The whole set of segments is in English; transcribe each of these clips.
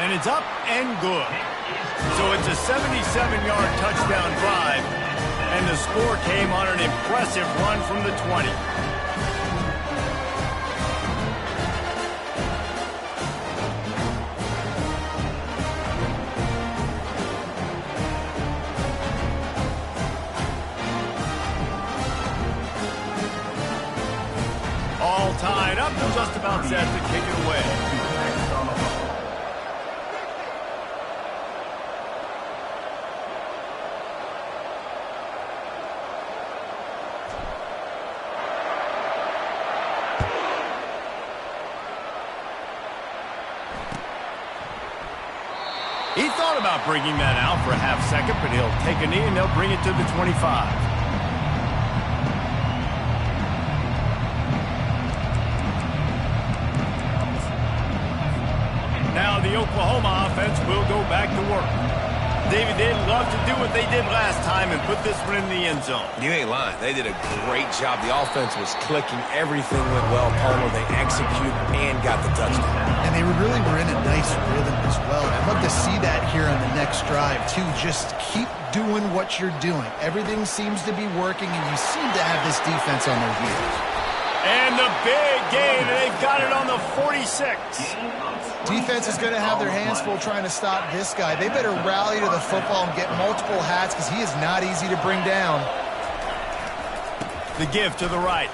And it's up and good. So it's a 77-yard touchdown drive, and the score came on an impressive run from the 20. All tied up and just about set to kick it away. He thought about bringing that out for a half second, but he'll take a knee and they'll bring it to the 25. Now the Oklahoma offense will go back to work. David, they'd love to do what they did last time and put this one in the end zone. You ain't lying. They did a great job. The offense was clicking. Everything went well, Palmer. They executed and got the touchdown. And they really were in a nice rhythm as well. I'd love to see that here on the next drive, too. Just keep doing what you're doing. Everything seems to be working, and you seem to have this defense on their heels. And the big gain, and they've got it on the 46. Defense is going to have their hands full trying to stop this guy. They better rally to the football and get multiple hats because he is not easy to bring down. The give to the right.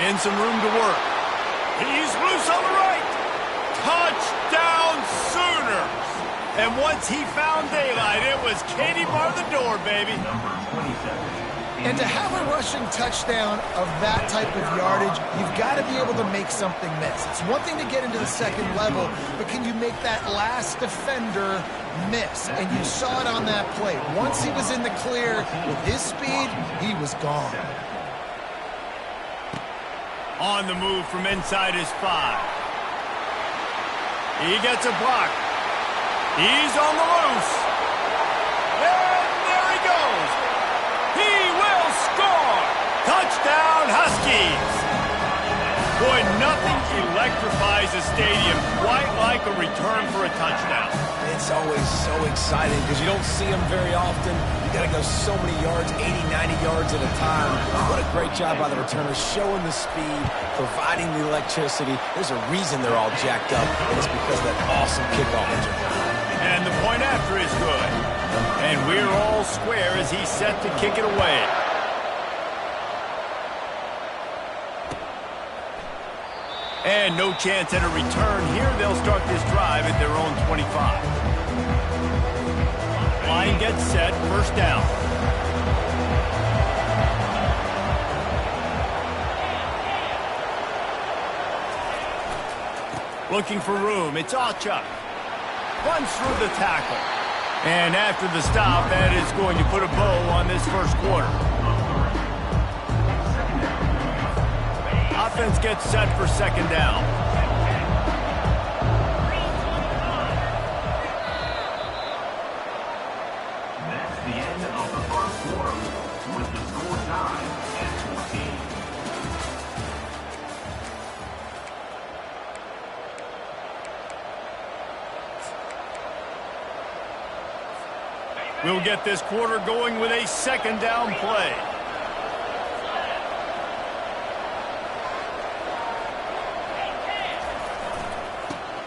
And some room to work. He's loose on the right. Touchdown Sooners. And once he found daylight, it was Katie bar the door, baby. And to have a rushing touchdown of that type of yardage, you've got to be able to make something miss. It's one thing to get into the second level, but can you make that last defender miss? And you saw it on that play. Once he was in the clear, with his speed, he was gone. On the move from inside his 5. He gets a block. He's on the loose. And there he goes. He will score! Touchdown, Huskies! Boy, nothing electrifies a stadium quite like a return for a touchdown. It's always so exciting because you don't see them very often. You got to go so many yards, 80, 90 yards at a time. What a great job by the returners, showing the speed, providing the electricity. There's a reason they're all jacked up, and it's because of that awesome kickoff return. And the point after is good. And we're all square as he's set to kick it away. And no chance at a return here. They'll start this drive at their own 25. Line gets set, first down. Looking for room, it's Achuk. Runs through the tackle. And after the stop, that is going to put a bow on this first quarter. Offense gets set for second down. That's the end of the first quarter with the score tied at 14. We'll get this quarter going with a second down play.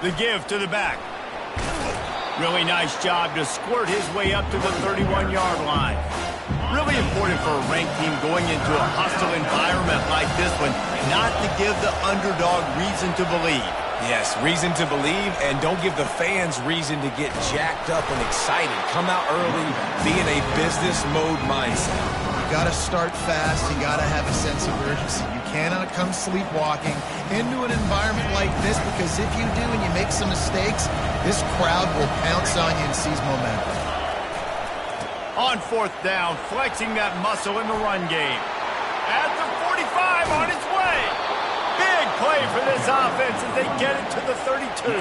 The give to the back. Really nice job to squirt his way up to the 31-yard line. Really important for a ranked team going into a hostile environment like this one, not to give the underdog reason to believe. Yes, reason to believe, and don't give the fans reason to get jacked up and excited. Come out early, be in a business mode mindset. You got to start fast. You got to have a sense of urgency. You cannot come sleepwalking into an environment like this, because if you do and you make some mistakes, this crowd will pounce on you and seize momentum. On fourth down, flexing that muscle in the run game. At the 45, on its way. Big play for this offense as they get it to the 32.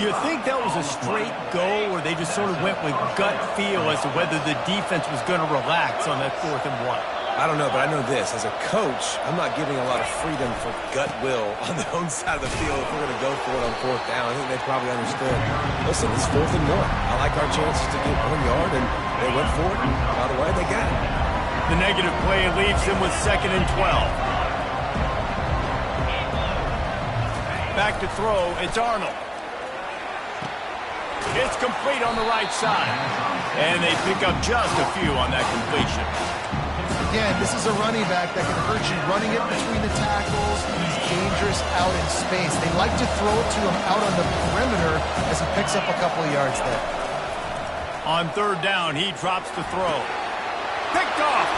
You think that was a straight go, or they just sort of went with gut feel as to whether the defense was going to relax on that 4th and 1? I don't know, but I know this. As a coach, I'm not giving a lot of freedom for gut will on their own side of the field if we're going to go for it on fourth down. I think they probably understood. Listen, it's 4th and 1. I like our chances to get 1 yard, and they went for it, and by the way, they got it. The negative play leaves him with 2nd and 12. Back to throw, it's Arnold. It's complete on the right side. And they pick up just a few on that completion. Again, this is a running back that can hurt you running it between the tackles, and he's dangerous out in space. They like to throw it to him out on the perimeter as he picks up a couple of yards there. On 3rd down, he drops the throw. Picked off.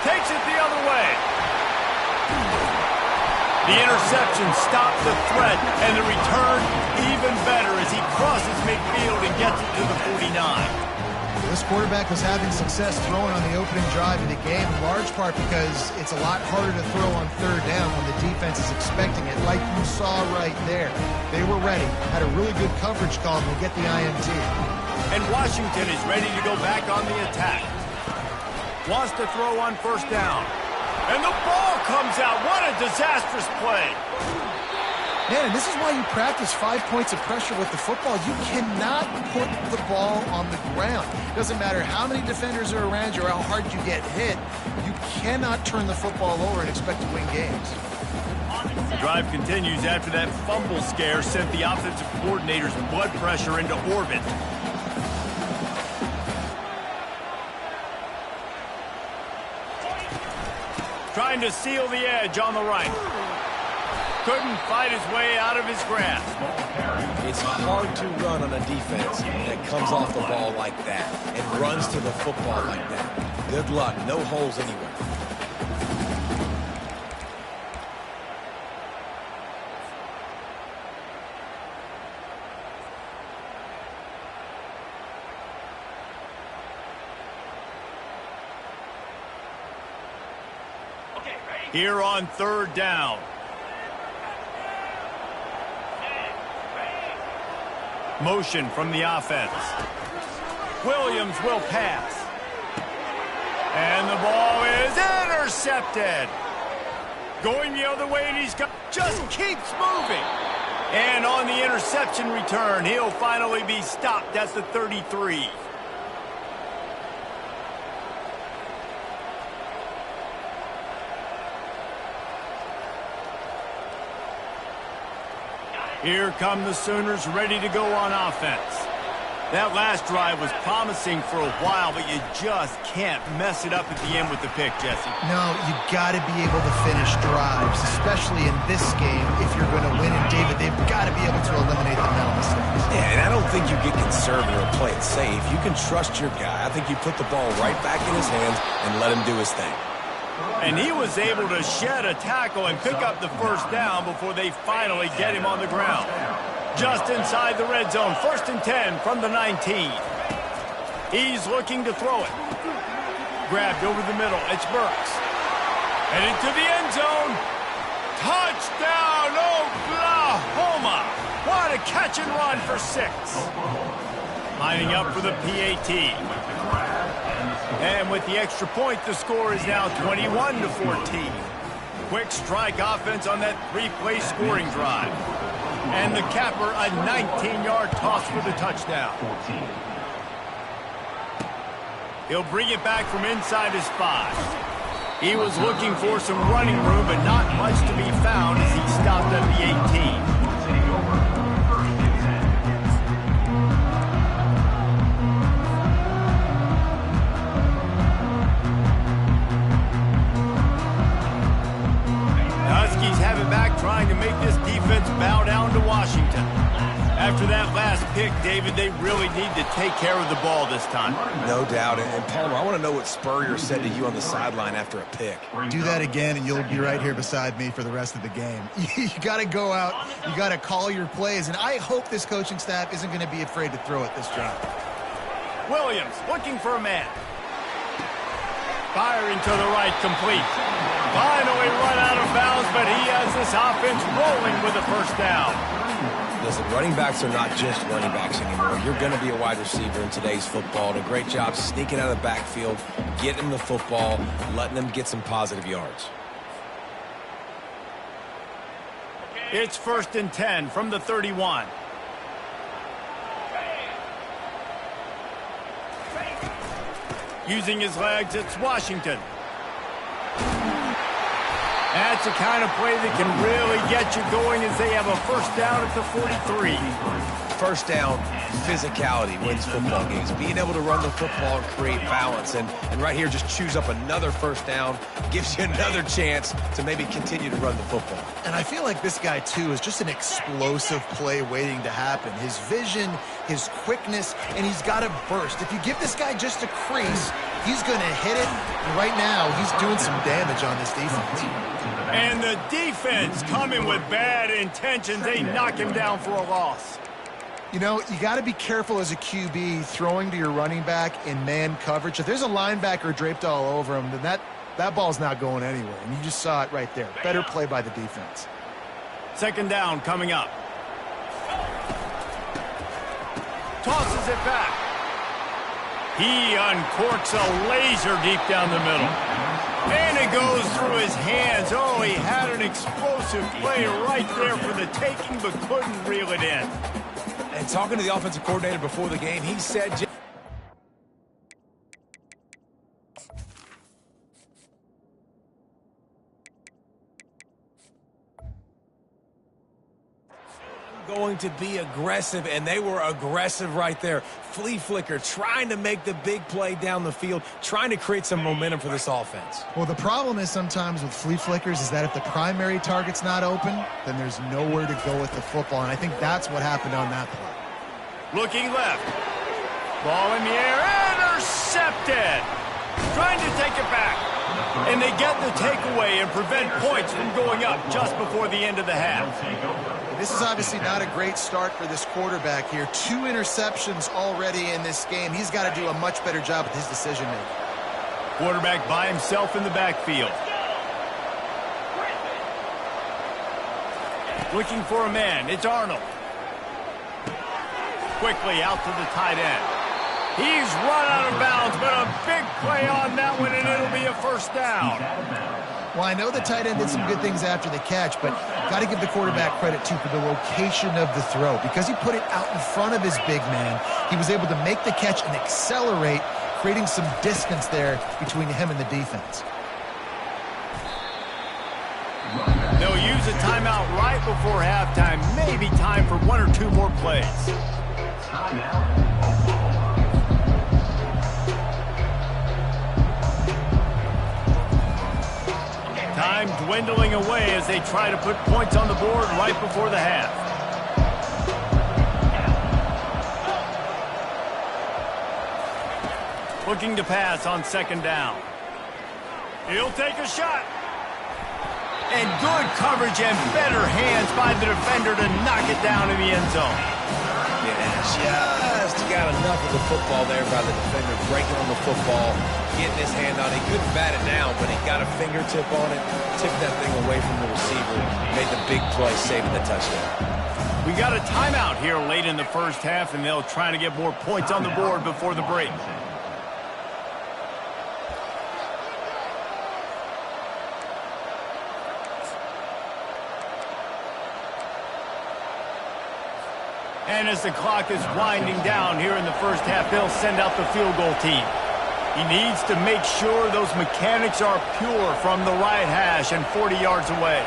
Takes it the other way. The interception stopped the threat, and the return even better as he crosses midfield and gets it to the 49. This quarterback was having success throwing on the opening drive of the game, in large part because it's a lot harder to throw on 3rd down when the defense is expecting it, like you saw right there. They were ready, had a really good coverage call, and will get the INT. And Washington is ready to go back on the attack. Wants to throw on 1st down. And the ball comes out. What a disastrous play. Man, and this is why you practice 5 points of pressure with the football. You cannot put the ball on the ground. It doesn't matter how many defenders are around you or how hard you get hit. You cannot turn the football over and expect to win games. The drive continues after that fumble scare sent the offensive coordinator's blood pressure into orbit. Trying to seal the edge on the right. Couldn't fight his way out of his grasp. It's hard to run on a defense that comes off the ball like that and runs to the football like that. Good luck. No holes anywhere. Here on 3rd down. Motion from the offense. Williams will pass. And the ball is intercepted. Going the other way, and he's just keeps moving. And on the interception return, he'll finally be stopped at the 33. Here come the Sooners ready to go on offense. That last drive was promising for a while, but you just can't mess it up at the end with the pick, Jesse. No, you got to be able to finish drives, especially in this game. If you're going to win, and David, they've got to be able to eliminate the mental mistakes. Yeah, and I don't think you get conservative or play it safe. You can trust your guy. I think you put the ball right back in his hands and let him do his thing. And he was able to shed a tackle and pick up the 1st down before they finally get him on the ground. Just inside the red zone, 1st and 10 from the 19. He's looking to throw it. Grabbed over the middle, it's Burks. And into the end zone. Touchdown, Oklahoma! What a catch and run for 6. Lining up for the PAT. And with the extra point, the score is now 21-14. Quick strike offense on that 3-play scoring drive. And the capper, a 19-yard toss for the touchdown. He'll bring it back from inside his 5. He was looking for some running room, but not much to be found as he stopped at the 18. Trying to make this defense bow down to Washington. After that last pick, David, they really need to take care of the ball this time. No doubt. And Palmer, I want to know what Spurrier said to you on the sideline after a pick. Do that again, and you'll be right here beside me for the rest of the game. You got to go out. You got to call your plays, and I hope this coaching staff isn't going to be afraid to throw it this drive. Williams looking for a man. Firing to the right, complete. Finally run out of bounds, but he has this offense rolling with a first down. Listen, running backs are not just running backs anymore. You're going to be a wide receiver in today's football. And a great job sneaking out of the backfield, getting them the football, letting them get some positive yards. It's 1st and 10 from the 31. Using his legs, it's Washington. That's the kind of play that can really get you going as they have a first down at the 43. First down, physicality wins football games. Being able to run the football and create balance. And right here, just choose up another first down, gives you another chance to maybe continue to run the football. And I feel like this guy, too, is just an explosive play waiting to happen. His vision, his quickness, and he's got a burst. If you give this guy just a crease, he's going to hit it. And right now, he's doing some damage on this defense. And the defense coming with bad intentions. They knock him down for a loss. You know, you got to be careful as a QB throwing to your running back in man coverage. If there's a linebacker draped all over him, then that ball's not going anywhere. And you just saw it right there. Better play by the defense. 2nd down coming up. Tosses it back. He uncorks a laser deep down the middle. And it goes through his hands. Oh, he had an explosive play right there for the taking, but couldn't reel it in. And talking to the offensive coordinator before the game, he said... going to be aggressive, and they were aggressive right there. Flea flicker, trying to make the big play down the field, trying to create some momentum for this offense. Well, the problem is sometimes with flea flickers is that if the primary target's not open, then there's nowhere to go with the football, and I think that's what happened on that play. Looking left. Ball in the air, intercepted. Trying to take it back. And they get the takeaway and prevent points from going up just before the end of the half. This is obviously not a great start for this quarterback here. 2 interceptions already in this game. He's got to do a much better job with his decision-making. Quarterback by himself in the backfield. Looking for a man. It's Arnold. Quickly out to the tight end. He's run out of bounds, but a big play on that one, and it'll be a first down. Well, I know the tight end did some good things after the catch, but got to give the quarterback credit, too, for the location of the throw. Because he put it out in front of his big man, he was able to make the catch and accelerate, creating some distance there between him and the defense. They'll use a timeout right before halftime. Maybe time for 1 or 2 more plays. Time dwindling away as they try to put points on the board right before the half. Looking to pass on 2nd down. He'll take a shot. And good coverage and better hands by the defender to knock it down in the end zone. Yeah, just got enough of the football there by the defender, breaking on the football, getting his hand on it. He couldn't bat it down, but he got a fingertip on it, tipped that thing away from the receiver, made the big play, saving the touchdown. We got a timeout here late in the first half, and they'll try to get more points on the board before the break. And as the clock is winding down here in the first half, they'll send out the field goal team. He needs to make sure those mechanics are pure from the right hash and 40 yards away.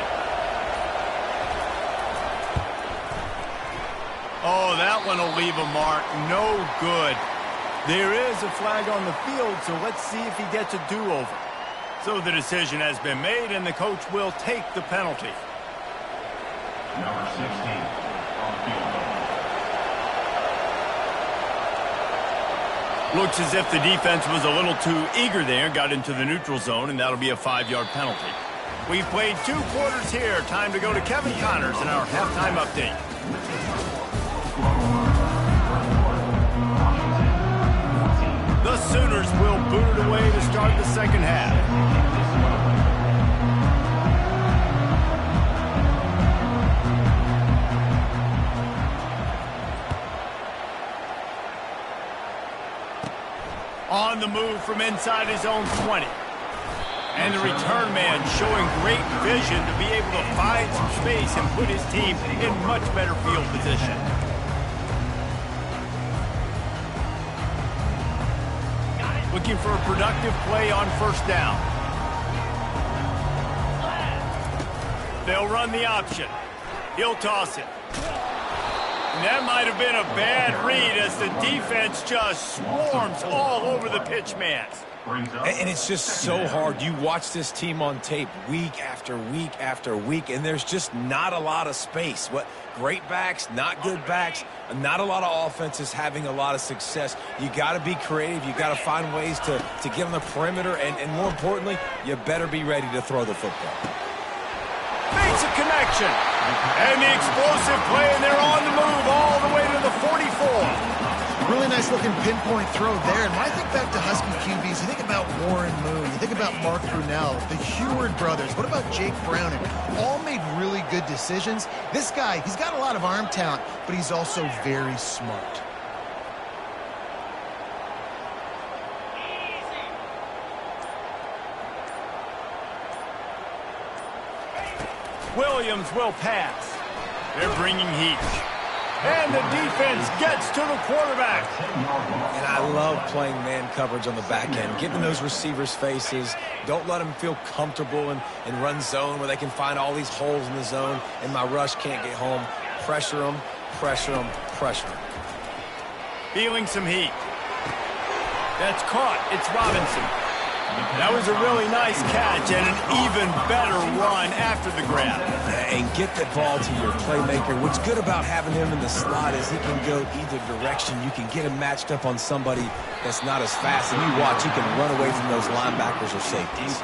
Oh, that one will leave a mark. No good. There is a flag on the field, so let's see if he gets a do-over. So the decision has been made, and the coach will take the penalty. Number 16 on the field. Looks as if the defense was a little too eager there, got into the neutral zone, and that'll be a 5-yard penalty. We've played 2 quarters here. Time to go to Kevin Connors in our halftime update. The Sooners will booted away to start the second half. On the move from inside his own 20. And the return man showing great vision to be able to find some space and put his team in much better field position. Looking for a productive play on first down. They'll run the option. He'll toss it. And that might have been a bad read as the defense just swarms all over the pitch man. And it's just so hard. You watch this team on tape week after week after week, and there's just not a lot of space. Great backs, not good backs, not a lot of offenses having a lot of success. You got to be creative. You got to find ways to get on the perimeter, and more importantly, you better be ready to throw the football. Makes a connection. And the explosive play, and they're on the move all the way to the 44. Really nice looking pinpoint throw there. And when I think back to Husky QBs, you think about Warren Moon, you think about Mark Brunell, the Heward brothers, what about Jake Browning? All made really good decisions. This guy, he's got a lot of arm talent, but he's also very smart. Williams will pass. They're bringing heat. And the defense gets to the quarterback. And I love playing man coverage on the back end, getting those receivers' faces. Don't let them feel comfortable in run zone where they can find all these holes in the zone and my rush can't get home. Pressure them, pressure them, pressure them. Feeling some heat. That's caught. It's Robinson. That was a really nice catch and an even better run after the grab. And get the ball to your playmaker. What's good about having him in the slot is he can go either direction. You can get him matched up on somebody that's not as fast, and you watch, he can run away from those linebackers or safeties.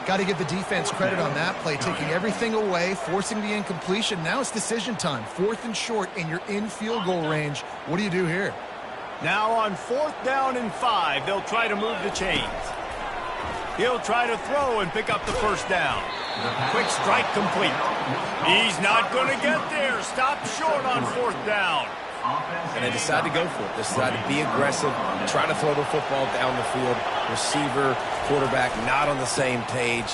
Got to give the defense credit on that play, taking everything away, forcing the incompletion. Now it's decision time. 4th and short, and you're in field goal range. What do you do here? Now on 4th down and 5, they'll try to move the chains. He'll try to throw and pick up the first down. Quick strike complete. He's not going to get there. Stop short on 4th down. And they decide to go for it. They decide to be aggressive, try to throw the football down the field. Receiver, quarterback, not on the same page.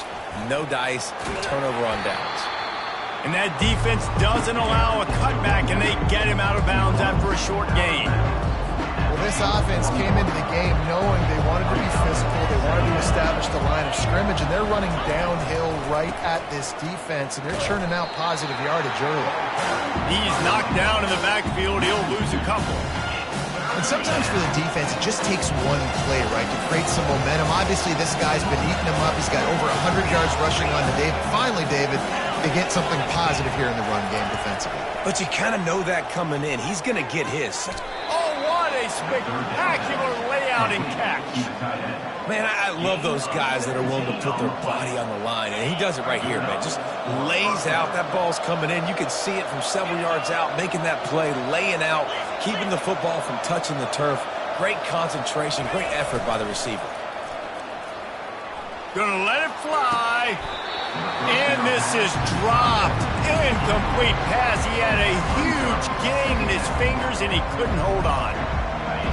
No dice, turnover on downs. And that defense doesn't allow a cutback, and they get him out of bounds after a short gain. Well, this offense came into the game knowing they wanted to be physical, they wanted to establish the line of scrimmage, and they're running downhill right at this defense, and they're churning out positive yardage early. He's knocked down in the backfield. He'll lose a couple. And sometimes for the defense, it just takes one play, right, to create some momentum. Obviously, this guy's been eating him up. He's got over 100 yards rushing on the day. Finally, David, they get something positive here in the run game defensively. But you kind of know that coming in. He's going to get his. A spectacular layout and catch. Man, I love those guys that are willing to put their body on the line, and he does it right here, man. Just lays out. That ball's coming in. You can see it from several yards out, making that play, laying out, keeping the football from touching the turf. Great concentration, great effort by the receiver. Gonna let it fly. And this is dropped. Incomplete pass. He had a huge gain in his fingers, and he couldn't hold on.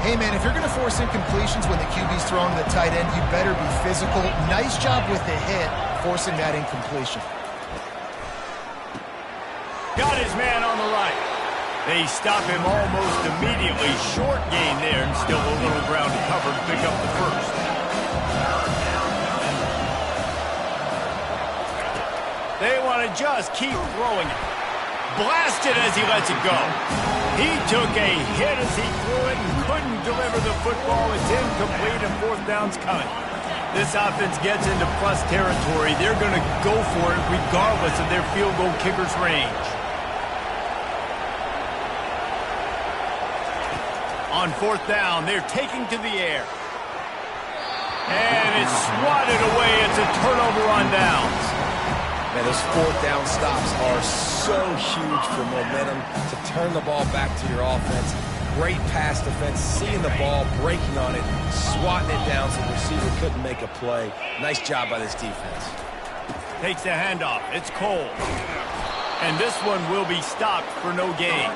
Hey, man, if you're going to force incompletions when the QB's throwing to the tight end, you better be physical. Nice job with the hit, forcing that incompletion. Got his man on the right. They stop him almost immediately. Short gain there, and still a little ground to cover to pick up the first. They want to just keep throwing it. Blasted as he lets it go. He took a hit as he threw it and couldn't deliver the football. It's incomplete and 4th down's coming. This offense gets into plus territory. They're going to go for it regardless of their field goal kicker's range. On 4th down, they're taking to the air. And it's swatted away. It's a turnover on downs. Man, those 4th down stops are so huge for momentum to turn the ball back to your offense. Great pass defense, seeing the ball, breaking on it, swatting it down so the receiver couldn't make a play. Nice job by this defense. Takes the handoff. It's Cole. And this one will be stopped for no gain.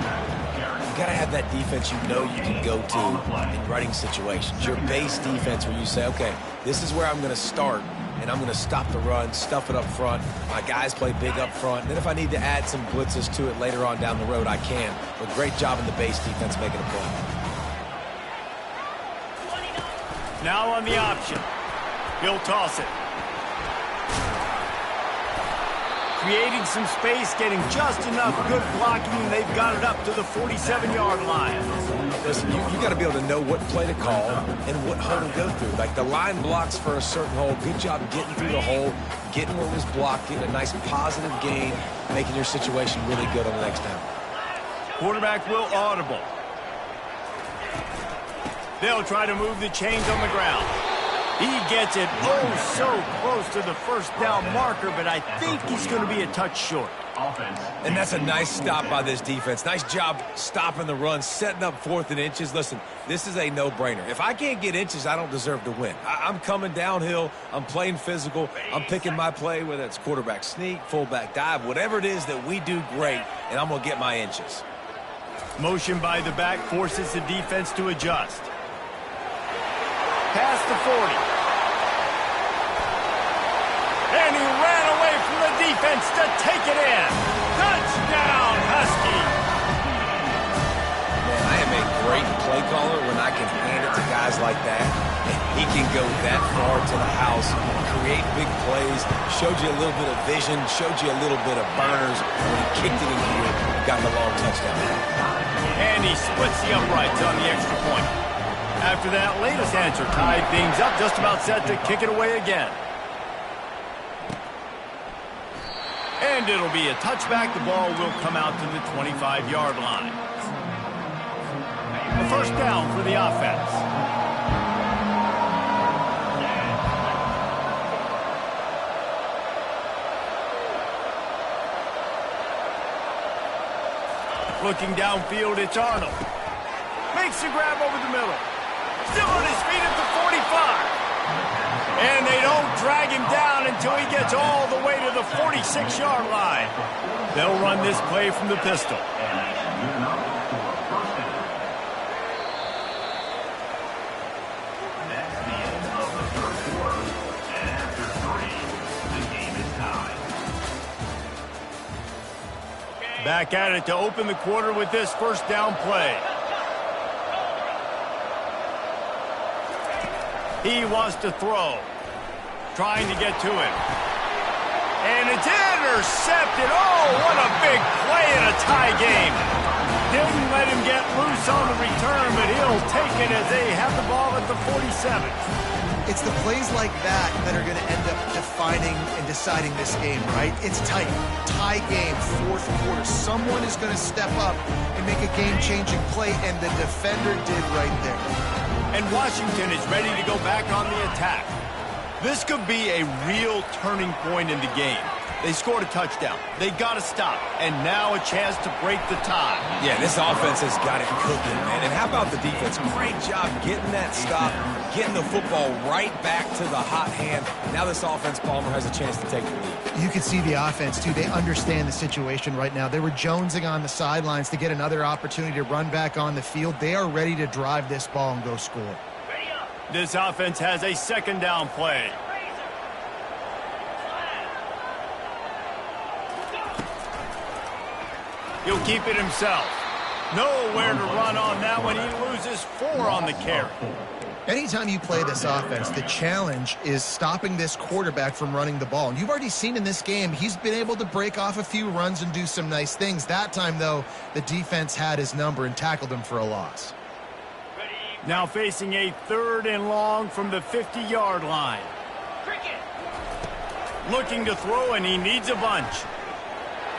You got to have that defense you know you can go to in running situations. Your base defense where you say, okay, this is where I'm going to start, and I'm going to stop the run, stuff it up front. My guys play big up front. And then if I need to add some blitzes to it later on down the road, I can. But great job in the base defense making a play. Now on the option. He'll toss it. Creating some space, getting just enough good blocking, and they've got it up to the 47-yard line. Listen, you got to be able to know what play to call and what hole to go through. Like the line blocks for a certain hole. Good job getting through the hole, getting what was blocked, getting a nice positive gain, making your situation really good on the next down. Quarterback will audible. They'll try to move the chains on the ground. He gets it so close to the first down marker, but I think he's going to be a touch short. And that's a nice stop by this defense. Nice job stopping the run, setting up 4th and inches. Listen, this is a no-brainer. If I can't get inches, I don't deserve to win. I'm coming downhill. I'm playing physical. I'm picking my play, whether it's quarterback sneak, fullback dive, whatever it is that we do great, and I'm going to get my inches. Motion by the back forces the defense to adjust. Past the 40. And he ran away from the defense to take it in. Touchdown, Husky. Man, I am a great play caller when I can hand it to guys like that. And he can go that far to the house, create big plays, showed you a little bit of vision, showed you a little bit of burners. When he kicked it in here, got the long touchdown. And he splits the uprights on the extra point. After that latest answer tied things up, just about set to kick it away again. And it'll be a touchback. The ball will come out to the 25-yard line. The first down for the offense. Looking downfield, it's Arnold. Makes the grab over the middle. Still on his feet at the 45. And they don't drag him down until he gets all the way to the 46-yard line. They'll run this play from the pistol. Back at it to open the quarter with this first down play. He wants to throw. Trying to get to him. And it's intercepted. Oh, what a big play in a tie game. Didn't let him get loose on the return, but he'll take it as they have the ball at the 47. It's the plays like that that are going to end up defining and deciding this game, right? It's tight. Tie game, 4th quarter. Someone is going to step up and make a game-changing play, and the defender did right there. And Washington is ready to go back on the attack. This could be a real turning point in the game. They scored a touchdown. They got to stop. And now a chance to break the tie. Yeah, this offense has got it cooking, man. And how about the defense? Great job getting that stop, getting the football right back to the hot hand. Now this offense, Palmer, has a chance to take the lead. You can see the offense, too. They understand the situation right now. They were jonesing on the sidelines to get another opportunity to run back on the field. They are ready to drive this ball and go score. This offense has a second down play. He'll keep it himself. Nowhere to run on that one. He loses 4 on the carry. Anytime you play this offense, the challenge is stopping this quarterback from running the ball. And you've already seen in this game, he's been able to break off a few runs and do some nice things. That time, though, the defense had his number and tackled him for a loss. Now facing a 3rd and long from the 50-yard line. Looking to throw, and he needs a bunch.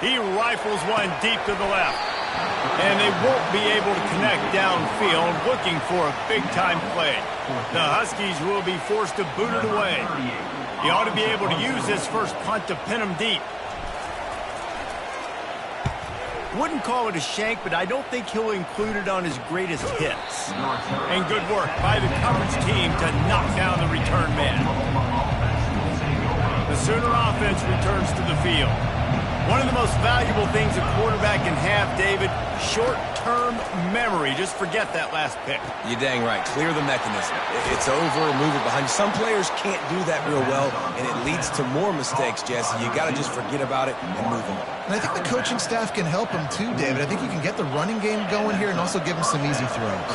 He rifles one deep to the left. And they won't be able to connect downfield, looking for a big-time play. The Huskies will be forced to boot it away. He ought to be able to use this first punt to pin him deep. Wouldn't call it a shank, but I don't think he'll include it on his greatest hits. And good work by the coverage team to knock down the return man. The Sooner offense returns to the field. One of the most valuable things a quarterback can have, David, short-term memory. Just forget that last pick. You're dang right. Clear the mechanism. It's over, move it behind you. Some players can't do that real well, and it leads to more mistakes, Jesse. You got to just forget about it and move on. And I think the coaching staff can help him too, David. I think you can get the running game going here and also give him some easy throws.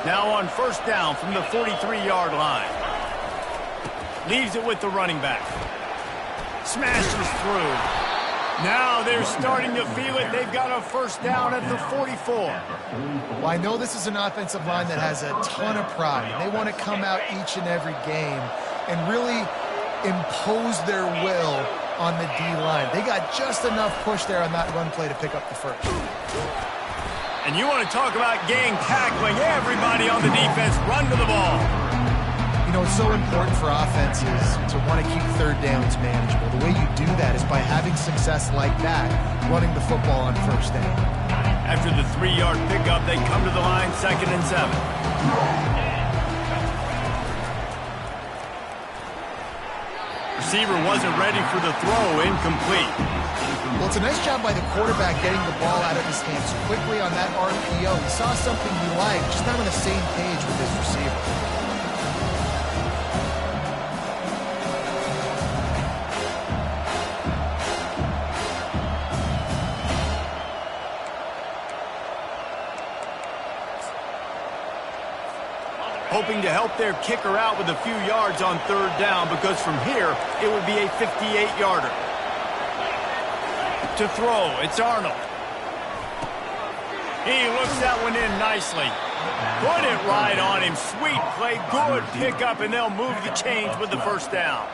Now on first down from the 43-yard line. Leaves it with the running back. Smashes through. Now they're starting to feel it. They've got a first down at the 44. Well, I know this is an offensive line that has a ton of pride. They want to come out each and every game and really impose their will on the D-line. They got just enough push there on that run play to pick up the first. And you want to talk about gang tackling. Everybody on the defense run to the ball. You know, it's so important for offenses to want to keep third downs manageable. The way you do that is by having success like that, running the football on first down. After the 3-yard pickup, they come to the line, 2nd and 7. Receiver wasn't ready for the throw, incomplete. Well, it's a nice job by the quarterback getting the ball out of his hands quickly on that RPO. He saw something he liked, just not on the same page with his receiver. Hoping to help their kicker out with a few yards on 3rd down, because from here, it would be a 58-yarder. To throw, it's Arnold. He looks that one in nicely. Put it right on him. Sweet play, good pickup, and they'll move the chains with the first down.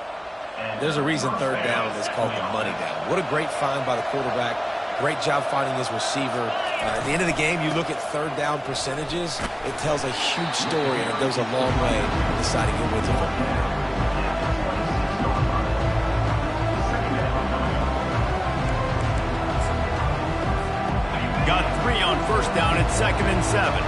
There's a reason 3rd down is called the money down. What a great find by the quarterback. Great job finding his receiver. At the end of the game, you look at 3rd down percentages. It tells a huge story, and it goes a long way in deciding who wins a football game. Got 3 on first down at 2nd and 7.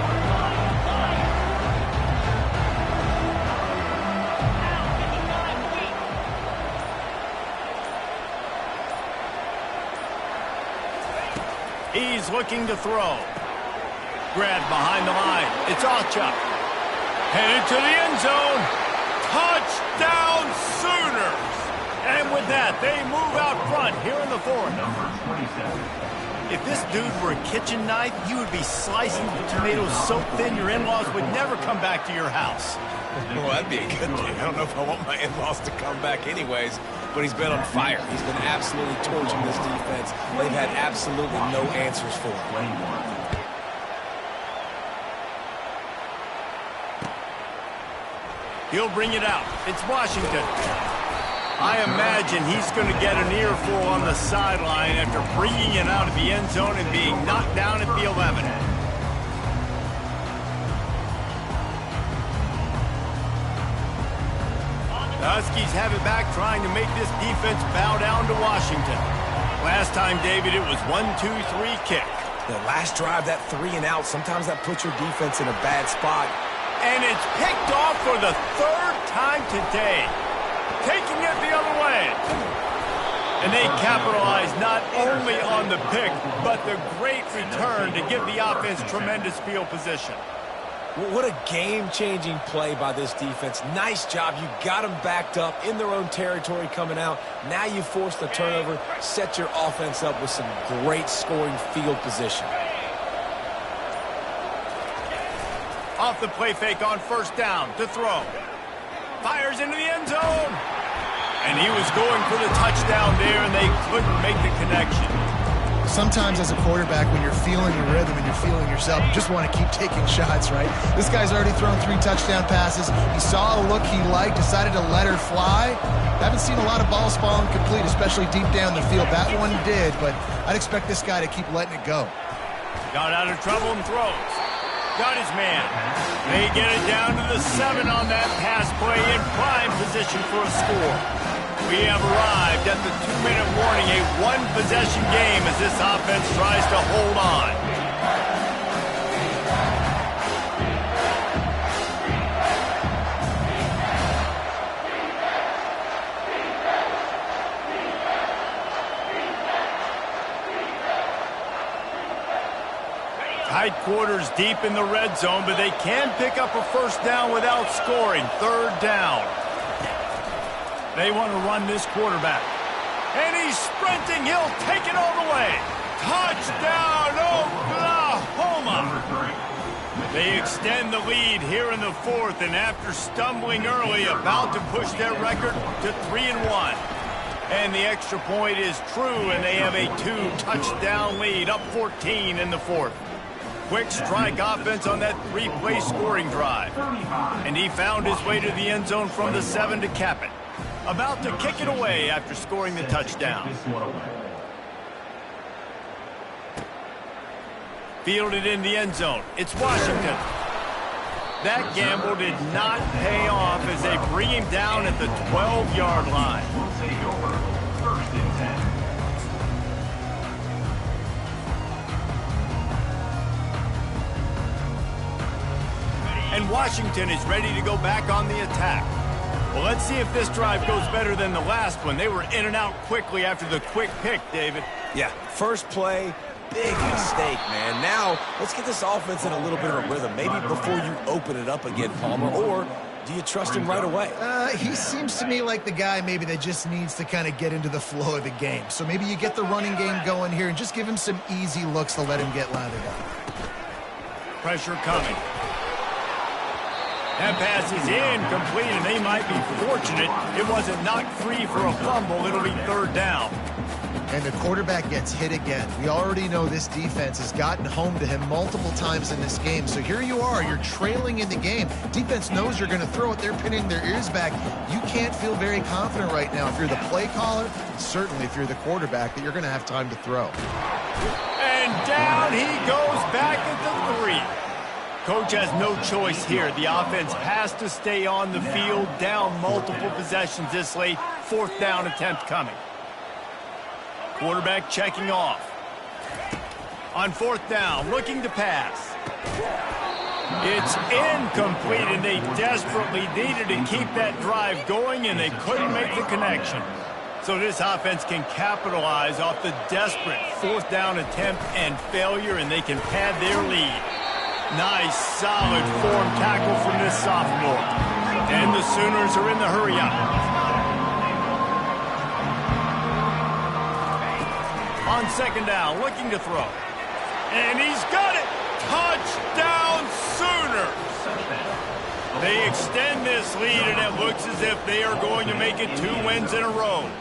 He's looking to throw. Grabbed behind the line. It's Ocha. Headed to the end zone. Touchdown Sooners! And with that, they move out front here in the 4th. If this dude were a kitchen knife, you would be slicing the tomatoes so thin your in-laws would never come back to your house. Well, that'd be a good thing. I don't know if I want my in-laws to come back anyways, but he's been on fire. He's been absolutely torching this defense. They've had absolutely no answers for him. He'll bring it out. It's Washington. I imagine he's going to get an earful on the sideline after bringing it out of the end zone and being knocked down at the 11. The Huskies have it back, trying to make this defense bow down to Washington. Last time, David, it was 1-2-3 kick. The last drive, that 3 and out, sometimes that puts your defense in a bad spot. And it's picked off for the 3rd time today. Taking it the other way. And they capitalize not only on the pick, but the great return to give the offense tremendous field position. What a game-changing play by this defense. Nice job. You got them backed up in their own territory coming out. Now you force the turnover, set your offense up with some great scoring field position. Off the play fake on first down to throw. Fires into the end zone. And he was going for the touchdown there, and they couldn't make the connection. Sometimes as a quarterback, when you're feeling the rhythm and you're feeling yourself, you just want to keep taking shots, right? This guy's already thrown 3 touchdown passes. He saw a look he liked, decided to let her fly. Haven't seen a lot of balls fall incomplete, especially deep down the field. That one did, but I'd expect this guy to keep letting it go. Got out of trouble and throws. Got his man. They get it down to the 7 on that pass play, in prime position for a score. We have arrived at the 2-minute warning, a 1 possession game as this offense tries to hold on. Tight quarters deep in the red zone, but they can pick up a first down without scoring. Third down. They want to run this quarterback. And he's sprinting. He'll take it all the way. Touchdown, Oklahoma! They extend the lead here in the fourth, and after stumbling early, about to push their record to 3-1. And the extra point is true, and they have a 2-touchdown lead, up 14 in the fourth. Quick strike offense on that 3-play scoring drive. And he found his way to the end zone from the 7 to cap it. About to kick it away after scoring the touchdown. Fielded in the end zone. It's Washington. That gamble did not pay off as they bring him down at the 12-yard line. First and 10. And Washington is ready to go back on the attack. Well, let's see if this drive goes better than the last one. They were in and out quickly after the quick pick, David. Yeah, first play, big mistake, man. Now, let's get this offense in a little bit of a rhythm. Maybe before you open it up again, Palmer, or do you trust him right away? He seems to me like the guy maybe that just needs to kind of get into the flow of the game. So maybe you get the running game going here and just give him some easy looks to let him get lathered up. Pressure coming. That pass is incomplete, and they might be fortunate it wasn't knocked free for a fumble. It'll be third down. And the quarterback gets hit again. We already know this defense has gotten home to him multiple times in this game. So here you are, you're trailing in the game. Defense knows you're going to throw it. They're pinning their ears back. You can't feel very confident right now if you're the play caller, certainly if you're the quarterback, that you're going to have time to throw. And down he goes back at the 3. Coach has no choice here. The offense has to stay on the field, down multiple possessions this late. Fourth down attempt coming. Quarterback checking off. On fourth down, looking to pass. It's incomplete, and they desperately needed to keep that drive going, and they couldn't make the connection. So this offense can capitalize off the desperate fourth down attempt and failure, and they can pad their lead. Nice, solid form tackle from this sophomore. And the Sooners are in the hurry-up. On second down, looking to throw. And he's got it! Touchdown, Sooners! They extend this lead, and it looks as if they are going to make it 2 wins in a row.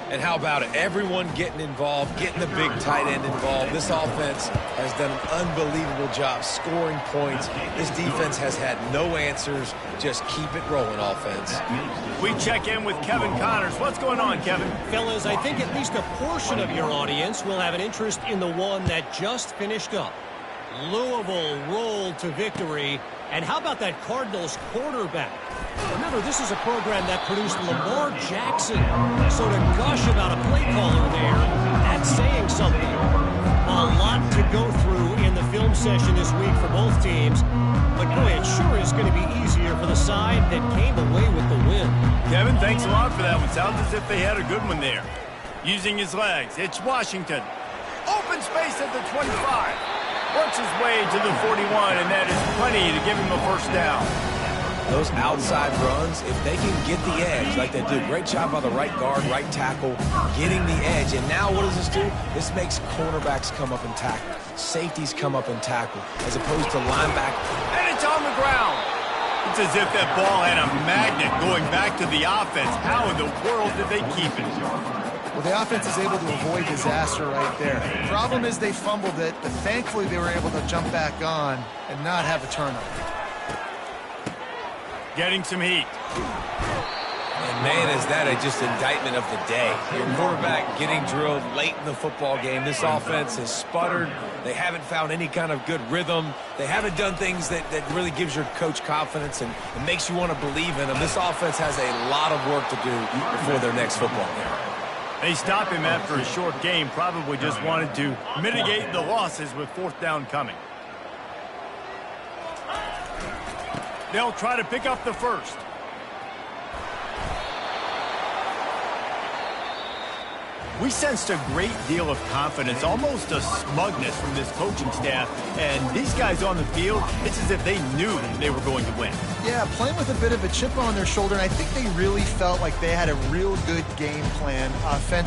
And how about it? Everyone getting involved, getting the big tight end involved. This offense has done an unbelievable job scoring points. This defense has had no answers. Just keep it rolling, offense. We check in with Kevin Connors. What's going on, Kevin? Fellas, I think at least a portion of your audience will have an interest in the one that just finished up. Louisville rolled to victory. And how about that Cardinals quarterback? Remember, this is a program that produced Lamar Jackson. So to gush about a play caller there, that's saying something. A lot to go through in the film session this week for both teams. But boy, it sure is going to be easier for the side that came away with the win. Kevin, thanks a lot for that one. Sounds as if they had a good one there. Using his legs, it's Washington. Open space at the 25. Works his way to the 41, and that is plenty to give him a first down. Those outside runs, if they can get the edge like they do, great job by the right guard, right tackle, getting the edge. And now what does this do? This makes cornerbacks come up and tackle. Safeties come up and tackle, as opposed to linebackers. And it's on the ground. It's as if that ball had a magnet going back to the offense. How in the world did they keep it? Well, the offense is able to avoid disaster right there. The problem is they fumbled it, but thankfully they were able to jump back on and not have a turnover. Getting some heat. And man, is that just indictment of the day. Your quarterback getting drilled late in the football game. This offense has sputtered. They haven't found any kind of good rhythm. They haven't done things that really gives your coach confidence and makes you want to believe in them. This offense has a lot of work to do before their next football game. They stopped him after a short game, probably just wanted to mitigate the losses with fourth down coming. They'll try to pick up the first. We sensed a great deal of confidence, almost a smugness from this coaching staff. And these guys on the field, it's as if they knew they were going to win. Yeah, playing with a bit of a chip on their shoulder, and I think they really felt like they had a real good game plan offensively.